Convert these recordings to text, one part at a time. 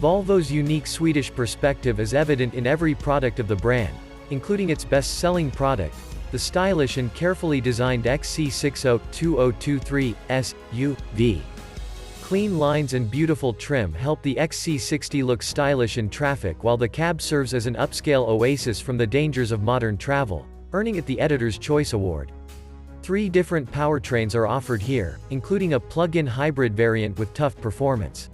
Volvo's unique Swedish perspective is evident in every product of the brand, including its best-selling product, the stylish and carefully designed XC60 2023 SUV. Clean lines and beautiful trim help the XC60 look stylish in traffic, while the cab serves as an upscale oasis from the dangers of modern travel, earning it the Editor's Choice Award. 3 different powertrains are offered here, including a plug-in hybrid variant with tough performance.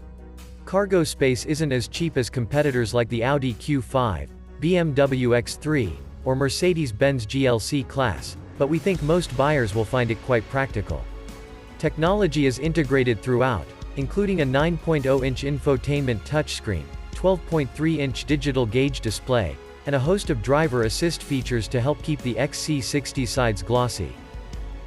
Cargo space isn't as cheap as competitors like the Audi Q5, BMW X3, or Mercedes-Benz GLC class, but we think most buyers will find it quite practical. Technology is integrated throughout, including a 9.0-inch infotainment touchscreen, 12.3-inch digital gauge display, and a host of driver assist features to help keep the XC60 sides glossy.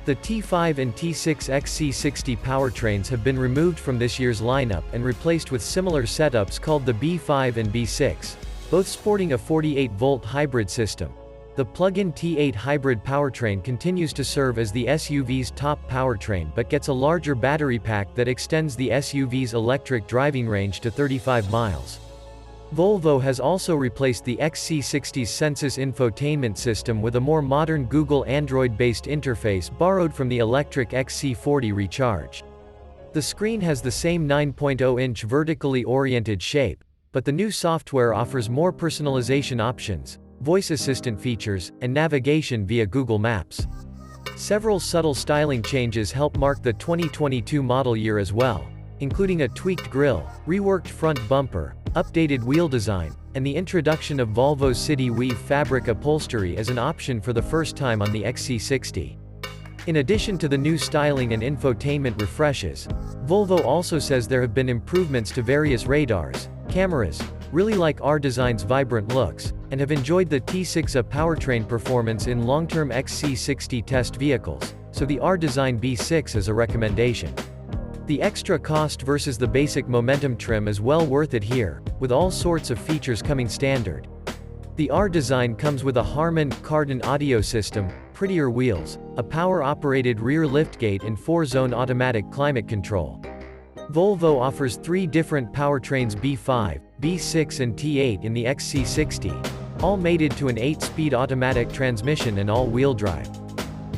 The T5 and T6 XC60 powertrains have been removed from this year's lineup and replaced with similar setups called the B5 and B6, both sporting a 48-volt hybrid system. The plug-in T8 hybrid powertrain continues to serve as the SUV's top powertrain but gets a larger battery pack that extends the SUV's electric driving range to 35 miles. Volvo has also replaced the XC60's Sensus infotainment system with a more modern Google Android-based interface borrowed from the electric XC40 Recharge. The screen has the same 9.0-inch vertically oriented shape, but the new software offers more personalization options, voice assistant features, and navigation via Google Maps. Several subtle styling changes help mark the 2022 model year as well, including a tweaked grille, reworked front bumper, updated wheel design, and the introduction of Volvo's City Weave fabric upholstery as an option for the first time on the XC60. In addition to the new styling and infotainment refreshes, Volvo also says there have been improvements to various radars, cameras, really like R Design's vibrant looks, and have enjoyed the T6 powertrain performance in long-term XC60 test vehicles, so the R Design B6 is a recommendation. The extra cost versus the basic Momentum trim is well worth it here, with all sorts of features coming standard. The R Design comes with a Harman Kardon audio system, prettier wheels, a power-operated rear liftgate and 4-zone automatic climate control. Volvo offers 3 different powertrains: B5, B6 and T8 in the XC60, all mated to an 8-speed automatic transmission and all-wheel drive.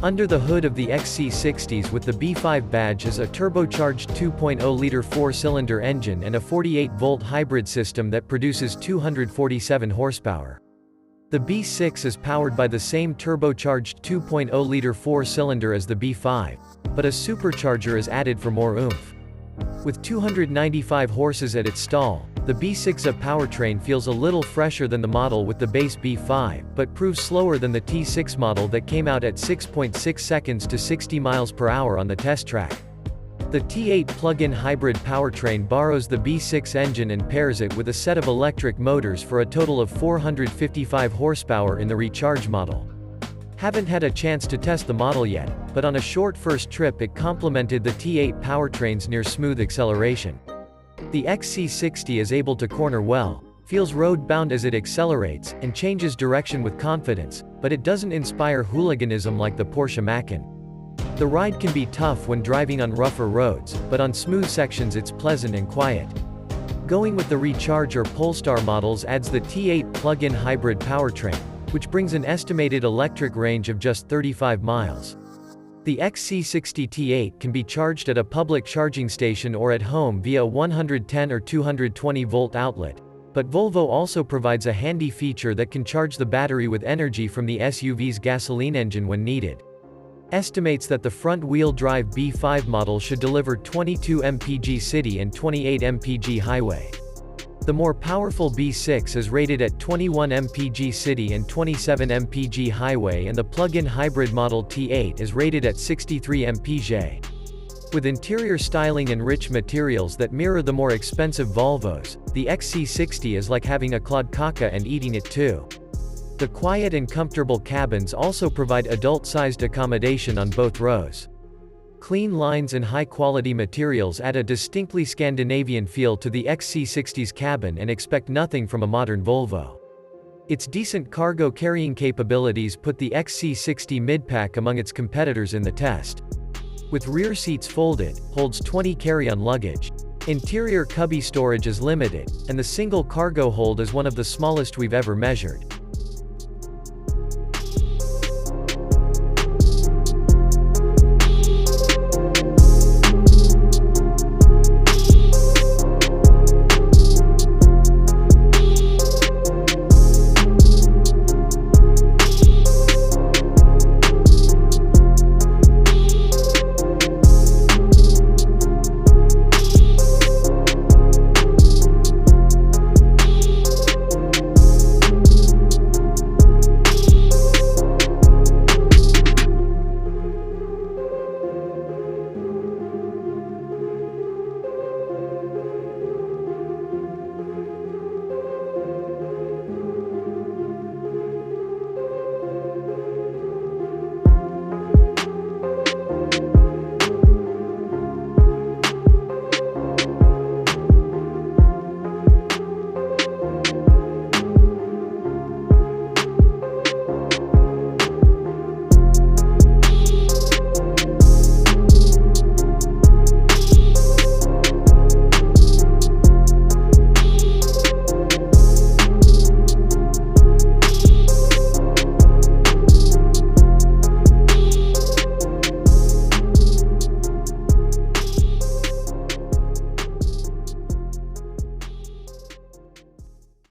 Under the hood of the XC60s with the B5 badge is a turbocharged 2.0-liter 4-cylinder engine and a 48-volt hybrid system that produces 247 horsepower. The B6 is powered by the same turbocharged 2.0-liter 4-cylinder as the B5, but a supercharger is added for more oomph. With 295 horses at its stall, the B6 powertrain feels a little fresher than the model with the base B5, but proves slower than the T6 model that came out at 6.6 seconds to 60 miles per hour on the test track. The T8 plug-in hybrid powertrain borrows the B6 engine and pairs it with a set of electric motors for a total of 455 horsepower in the Recharge model. Haven't had a chance to test the model yet, but on a short first trip it complemented the T8 powertrain's near-smooth acceleration. The XC60 is able to corner well, feels road-bound as it accelerates, and changes direction with confidence, but it doesn't inspire hooliganism like the Porsche Macan. The ride can be tough when driving on rougher roads, but on smooth sections it's pleasant and quiet. Going with the Recharge or Polestar models adds the T8 plug-in hybrid powertrain, which brings an estimated electric range of just 35 miles. The XC60 T8 can be charged at a public charging station or at home via a 110 or 220 volt outlet, but Volvo also provides a handy feature that can charge the battery with energy from the SUV's gasoline engine when needed. Estimates that the front-wheel drive B5 model should deliver 22 mpg city and 28 mpg highway. The more powerful B6 is rated at 21 mpg city and 27 mpg highway, and the plug-in hybrid model T8 is rated at 63 mpg. With interior styling and rich materials that mirror the more expensive Volvos, the XC60 is like having a Claude Caca and eating it too. The quiet and comfortable cabins also provide adult-sized accommodation on both rows. Clean lines and high-quality materials add a distinctly Scandinavian feel to the XC60's cabin and expect nothing from a modern Volvo. Its decent cargo carrying capabilities put the XC60 mid-pack among its competitors in the test. With rear seats folded, holds 20 carry-on luggage. Interior cubby storage is limited, and the single cargo hold is one of the smallest we've ever measured.